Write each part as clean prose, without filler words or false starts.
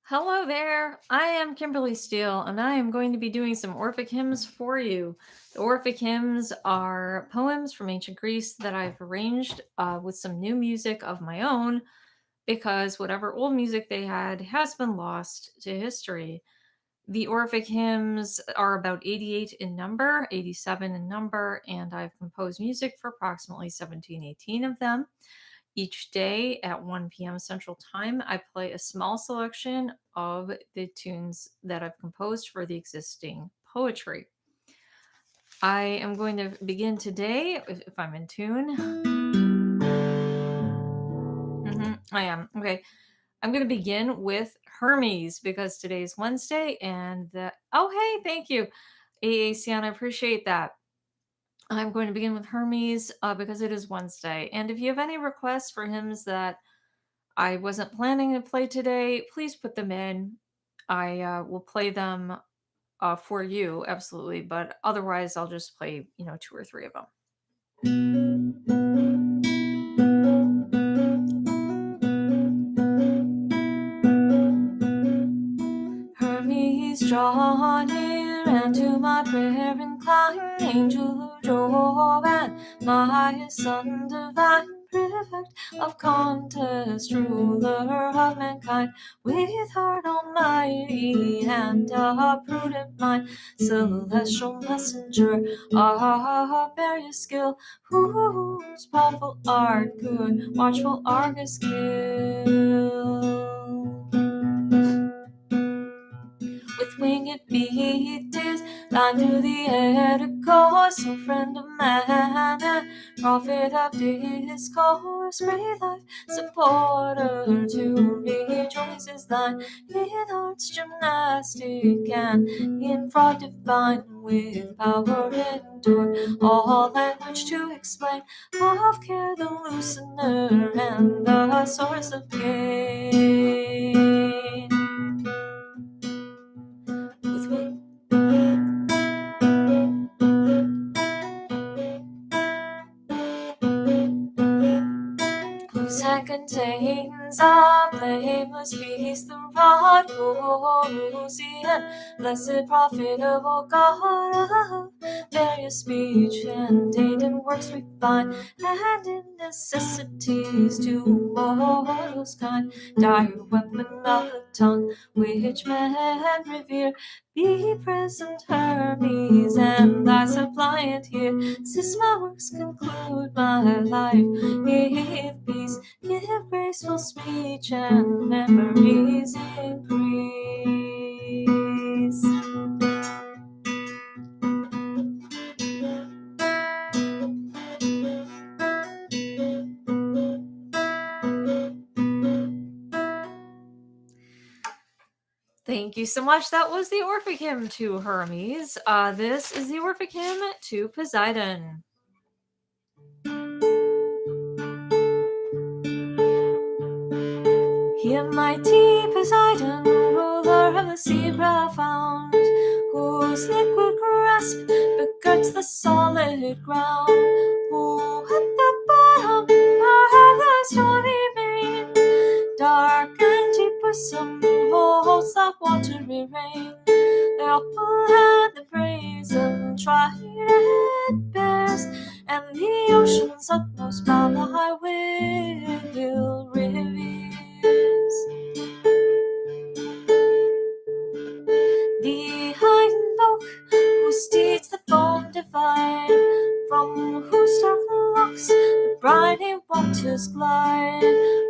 Hello there. I am Kimberly Steele, and I am going to be doing some Orphic hymns for you. The Orphic hymns are poems from ancient Greece that I've arranged with some new music of my own because whatever old music they had has been lost to history. The Orphic hymns are about 88 in number, 87 in number, and I've composed music for approximately 1718 of them. Each day at 1 p.m. Central Time, I play a small selection of the tunes that I've composed for the existing poetry. I am going to begin today, if I'm in tune. I am. Okay. I'm going to begin with Hermes because today's Wednesday and oh, hey, thank you, AACN. I appreciate that. I'm going to begin with Hermes because it is Wednesday. And if you have any requests for hymns that I wasn't planning to play today, please put them in. I will play them for you, absolutely. But otherwise, I'll just play, two or three of them. Hermes, draw near and to my prayer incline. Angel of Jove and my son divine, prefect of contest, ruler of mankind, with heart almighty and a prudent mind, celestial messenger of various skill, whose powerful art good watchful Argus kill. With winged beatings, thine through the air to course, so friend of man and prophet of discourse, great life supporter to rejoice is thine, in arts gymnastic and in fraud divine, with power endured, all language to explain, of care the loosener and the source of gain. Whose hand contains a blameless beast, the rod Lucian, blessed prophet of all God, of various speech and date and works we find, and in necessities to mortals kind, dire weapon of the tongue, which men revere, be present, Hermes, and thy suppliant here, since my works conclude my life. Give peace, give graceful speech, and memories increase. Thank you so much. That was the Orphic hymn to Hermes. This is the Orphic hymn to Poseidon. Here mighty Poseidon, ruler of the sea profound, whose liquid grasp begirds the solid ground, who at the bottom of the stormy main, dark and deep bosom holds the watery rain. The opal and the brazen trident bears, and the ocean's utmost bound thy will reveres. The heightened oak, whose steeds the foam divide, from whose dark locks the briny waters glide,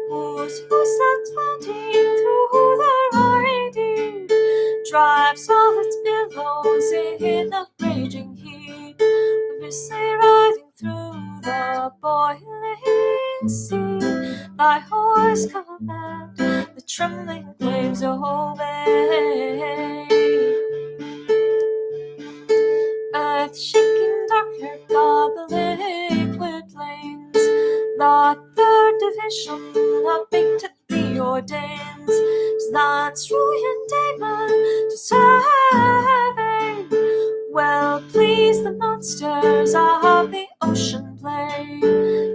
whose footsteps mounting through the roaring deep, drives all its billows in a raging heap, fiercely riding through the boiling sea. Thy horse command, the trembling waves obey. Earth shaking darker, God the liquid plains, the third division of fate to thee ordains, that's ruined Damon to survey. Well please the monsters of the ocean play,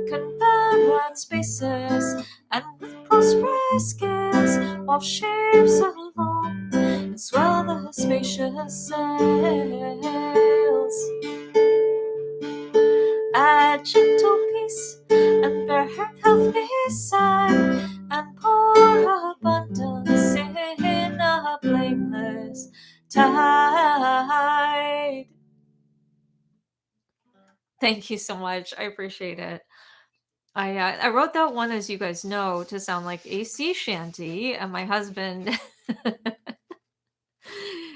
confirm earth spaces, and with prosperous gifts of shapes of swell the spacious sails. Add gentle peace and bear her health beside, and pour abundance in a blameless tide. Thank you so much. I appreciate it. I wrote that one, as you guys know, to sound like a sea shanty, and my husband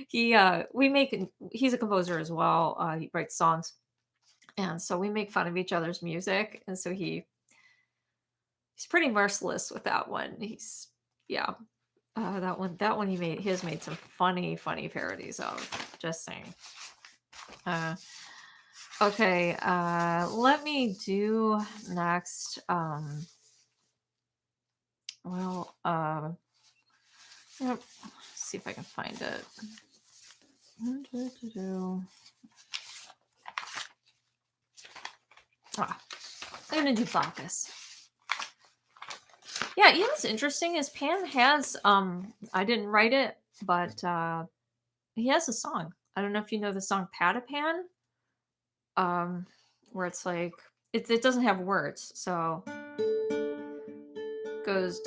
he's a composer as well. He writes songs, and so we make fun of each other's music, and so he's pretty merciless with that one. He's yeah. That one he has made some funny parodies of. Just saying. Okay, let me do next. Well, yep. See if I can find it. I'm gonna do Bacchus. Yeah, you know what's interesting is Pan has I didn't write it, but he has a song. I don't know if you know the song Patapan, where it's like it doesn't have words, so it goes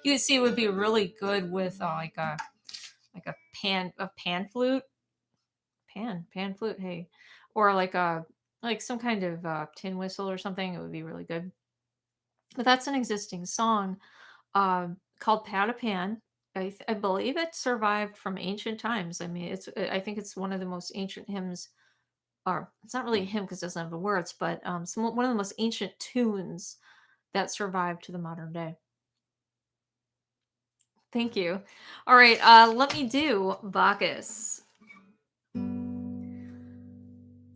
you see it would be really good with like a pan flute, pan flute, hey, or like some kind of tin whistle or something. It would be really good. But that's an existing song called Patapan. I believe it survived from ancient times. I mean, I think it's one of the most ancient hymns, or it's not really a hymn because it doesn't have the words, but one of the most ancient tunes that survived to the modern day. Thank you. All right, let me do Bacchus.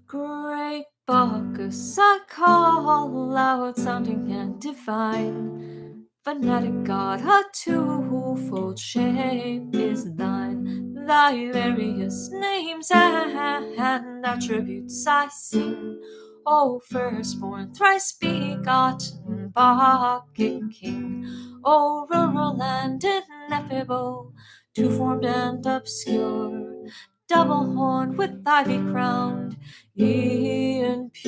Great Bacchus, I call, loud sounding and divine. Fanatic God, a twofold shape is thine. Thy various names and attributes I sing. O firstborn, thrice begotten, Bacchic King. O rural and ineffable, two-formed and obscure, double-horned with ivy crowned, incurable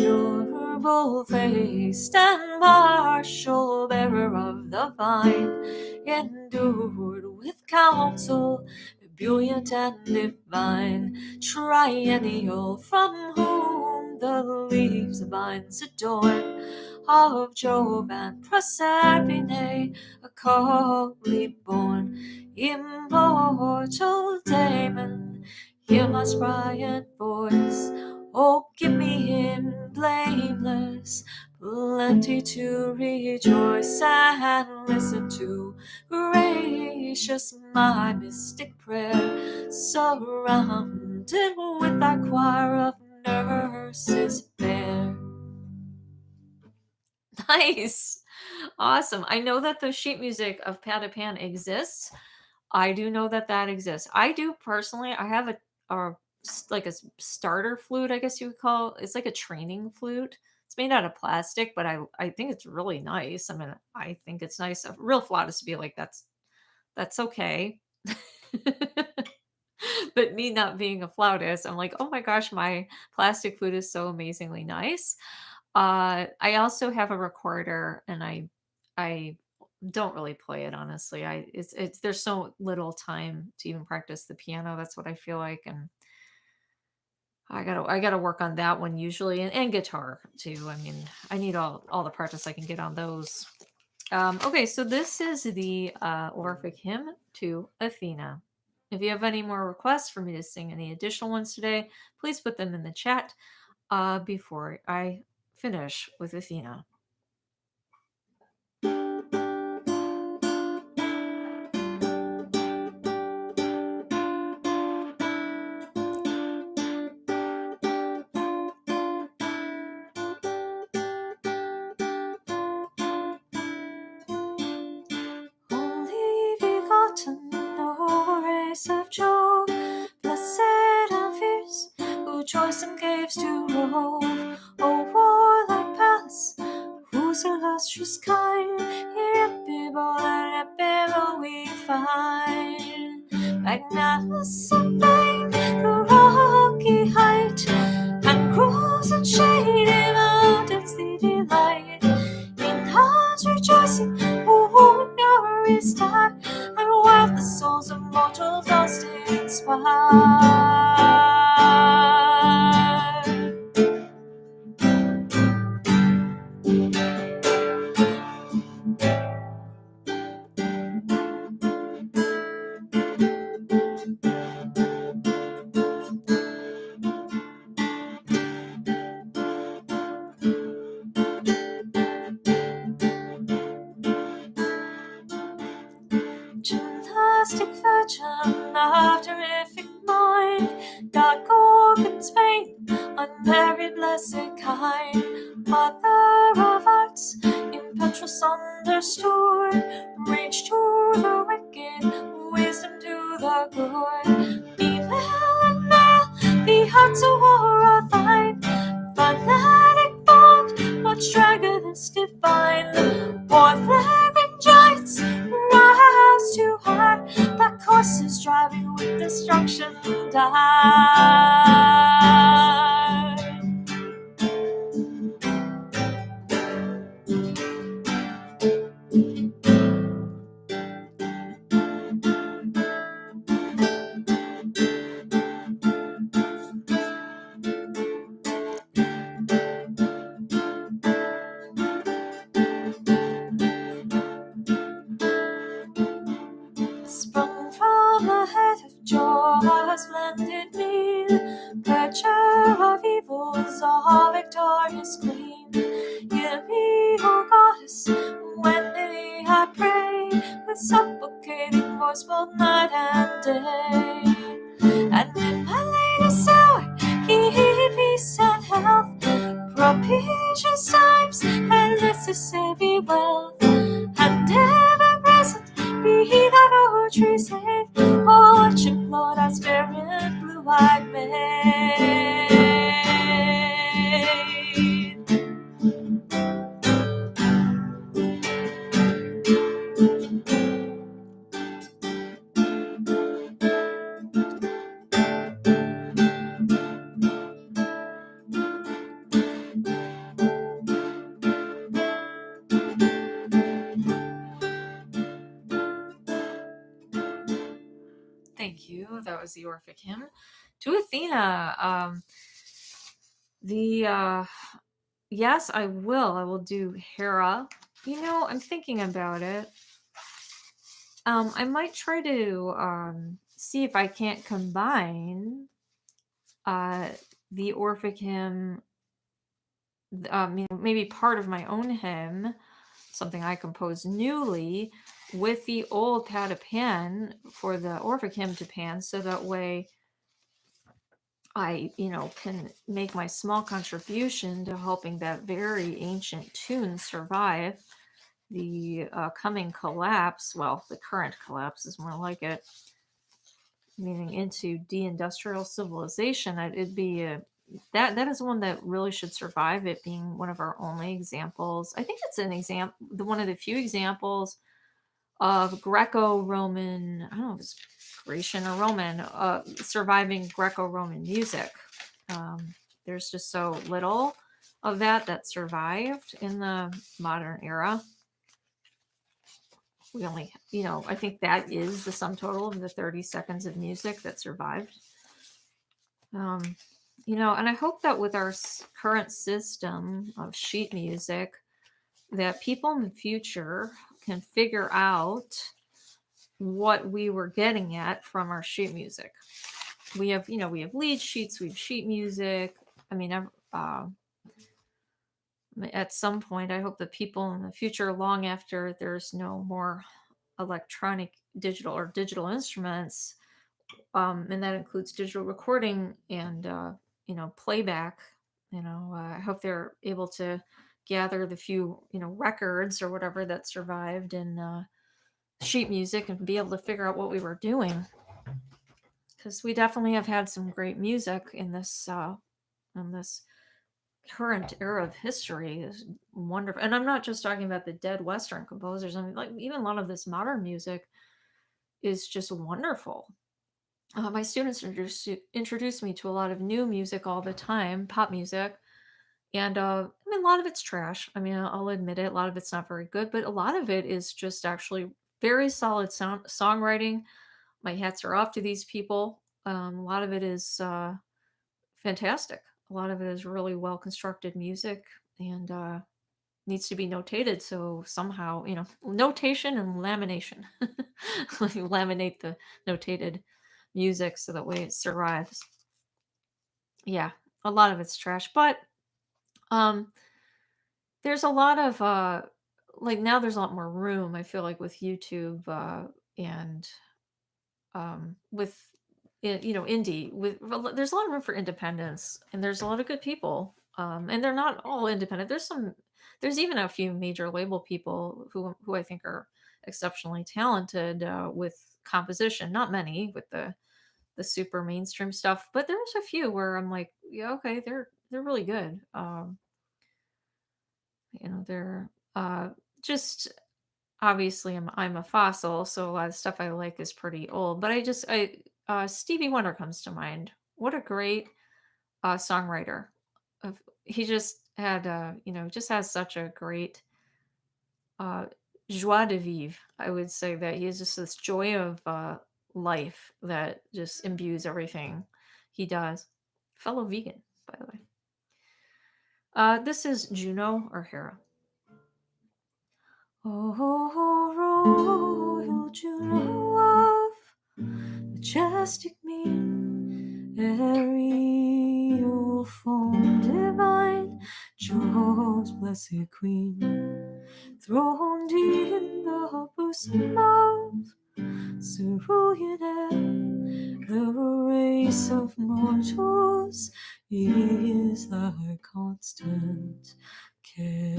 faced and martial, bearer of the vine, endued with counsel, ebullient and divine, triennial, from whom the leaves vines adorn, of Jove and Proserpine, a coldly born, immortal Damon, hear my riot voice. Oh, give me him blameless, plenty to rejoice and listen to. Gracious, my mystic prayer, surrounded with thy choir of nurses fair. Nice. Awesome. I know that the sheet music of Patapan exists. I do know that exists. I do personally. I have like a starter flute, I guess you would call. It's like a training flute. It's made out of plastic, but I think it's really nice. I mean, I think it's nice. A real flautist to be like that's okay. But me not being a flautist, I'm like, oh my gosh, my plastic flute is so amazingly nice. I also have a recorder, and I don't really play it, honestly. It's there's so little time to even practice the piano. That's what I feel like, and I gotta work on that one usually, and guitar too. I mean, I need all the practice I can get on those. Okay, so this is the Orphic hymn to Athena. If you have any more requests for me to sing any additional ones today, please put them in the chat before I finish with Athena. Only begotten, no race of Jove, blessed and fierce, who choice in caves to rove. O warlike palace, whose illustrious kind here people and people we find. Magnanimous and vain, the rocky height, and groves and shady mountains the delight. In hearts rejoicing, who glory star, and while the souls of mortal lost inspire. Gymnastic virgin of terrific mind, dark organ Spain, unmarried blessed kind, mother of arts, impetuous understood, reach to the wicked, wisdom to the good. Female and male, the hearts of war are thine, fanatic fond, but dragoness divine, warflaring giants rise to her, black horses driving with destruction die. Sprung from the head of Jorah's splendid mien, purger of evils, a victorious queen. Hear me, O goddess, when thee I pray, with supplicating voice both night and day. And in my latest hour, keep peace and health, propitious times and necessary wealth, and ever present be that poetry safe, oh, worship Lord, our spirit blue-eyed maid. Thank you. That was the Orphic hymn to Athena. Yes, I will. I will do Hera. You know, I'm thinking about it. I might try to see if I can't combine the Orphic hymn, maybe part of my own hymn, something I composed newly, with the old pas de pan for the Orphic hymn to pan, so that way I, can make my small contribution to helping that very ancient tune survive the coming collapse. Well, the current collapse is more like it, meaning into deindustrial civilization. It'd be that is one that really should survive, it being one of our only examples. I think it's an example, one of the few examples of Greco-Roman, I don't know if it's Grecian or Roman, surviving Greco-Roman music. There's just so little of that survived in the modern era. We only, I think that is the sum total of the 30 seconds of music that survived. And I hope that with our current system of sheet music, that people in the future can figure out what we were getting at from our sheet music. We have lead sheets, we have sheet music. I mean, at some point, I hope that people in the future, long after there's no more electronic digital instruments, and that includes digital recording and playback. I hope they're able to gather the few records or whatever that survived in sheet music and be able to figure out what we were doing. because we definitely have had some great music in this current era of history is wonderful. And I'm not just talking about the dead Western composers. I mean, like even a lot of this modern music is just wonderful. My students introduce me to a lot of new music all the time, pop music, and I mean, a lot of it's trash. I mean, I'll admit it. A lot of it's not very good, but a lot of it is just actually very solid songwriting. My hats are off to these people. A lot of it is fantastic. A lot of it is really well constructed music and needs to be notated. So somehow, notation and lamination. Like laminate the notated music so that way it survives. Yeah, a lot of it's trash, but um, there's a lot of like now there's a lot more room. I feel like with YouTube and with indie there's a lot of room for independence and there's a lot of good people and they're not all independent. There's even a few major label people who I think are exceptionally talented with composition, not many with the super mainstream stuff, but there's a few where I'm like, yeah, okay, they're really good. They're just obviously I'm a fossil, so a lot of stuff I like is pretty old. But I Stevie Wonder comes to mind. What a great songwriter. He just had just has such a great uh joie de vivre. I would say that he has just this joy of life that just imbues everything he does. Fellow vegan, by the way. This is Juno or Hera. Oh, royal Juno of majestic mien, aerial form divine, Jove's blessed queen, throned in the bosom of cerulean air, the race of mortals is thy constant care.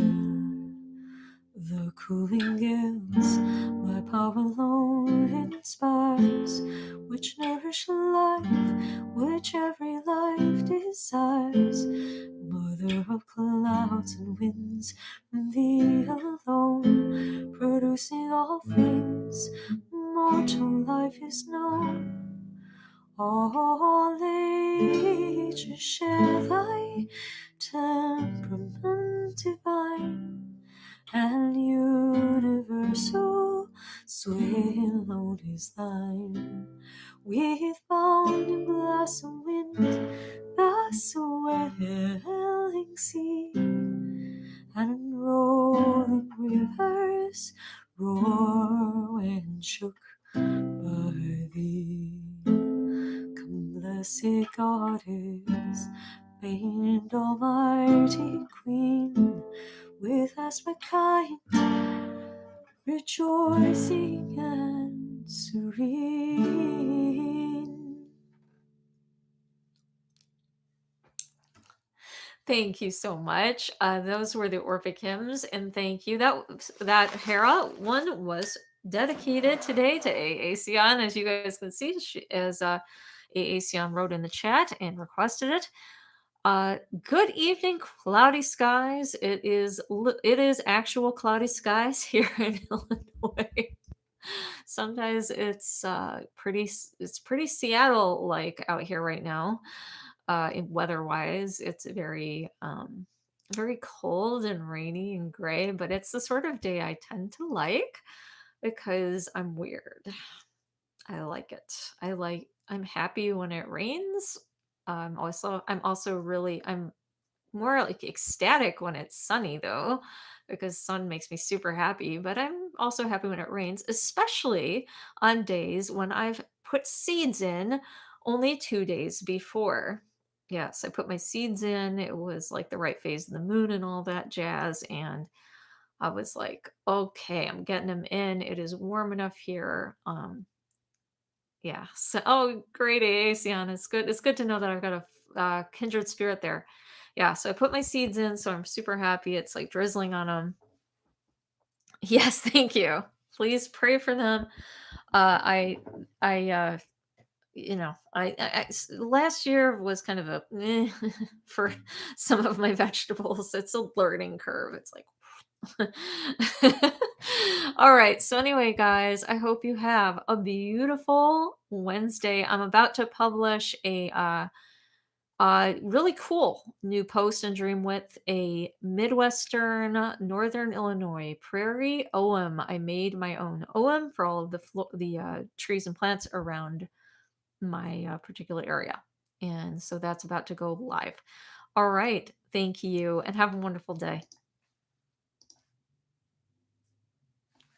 The cooling gills my power alone inspires, which nourish life, which every life desires. Mother of clouds and winds, from thee alone, producing all things, mortal life is known. All ages share thy temperament divine, and universal sway alone is thine. With bounding blossom wind, the swelling sea, and rolling rivers roar when shook by thee. Come, blessed goddess, famed almighty queen, with aspect kind, rejoicing and serene. Thank you so much. Those were the Orphic hymns, and thank you. That Hera one was dedicated today to AACN, as you guys can see, as AACN wrote in the chat and requested it. Good evening, cloudy skies. It is actual cloudy skies here in Illinois. Sometimes it's pretty Seattle like out here right now. Weather wise, it's very cold and rainy and gray, but it's the sort of day I tend to like because I'm weird. I like it. I'm happy when it rains. I'm more like ecstatic when it's sunny though, because sun makes me super happy, but I'm also happy when it rains, especially on days when I've put seeds in only 2 days before. Yes, I put my seeds in. It was like the right phase of the moon and all that jazz, and I was like, okay, I'm getting them in. It is warm enough here. Yeah. So, oh, great, Aasian. It's good to know that I've got a kindred spirit there. Yeah. So I put my seeds in, so I'm super happy. It's like drizzling on them. Yes, thank you. Please pray for them. I last year was kind of a for some of my vegetables. It's a learning curve. It's like all right. So anyway, guys, I hope you have a beautiful Wednesday. I'm about to publish a really cool new post and dream with a Midwestern, Northern Illinois prairie OM. I made my own OM for all of the trees and plants around my particular area. And so that's about to go live. All right. Thank you and have a wonderful day.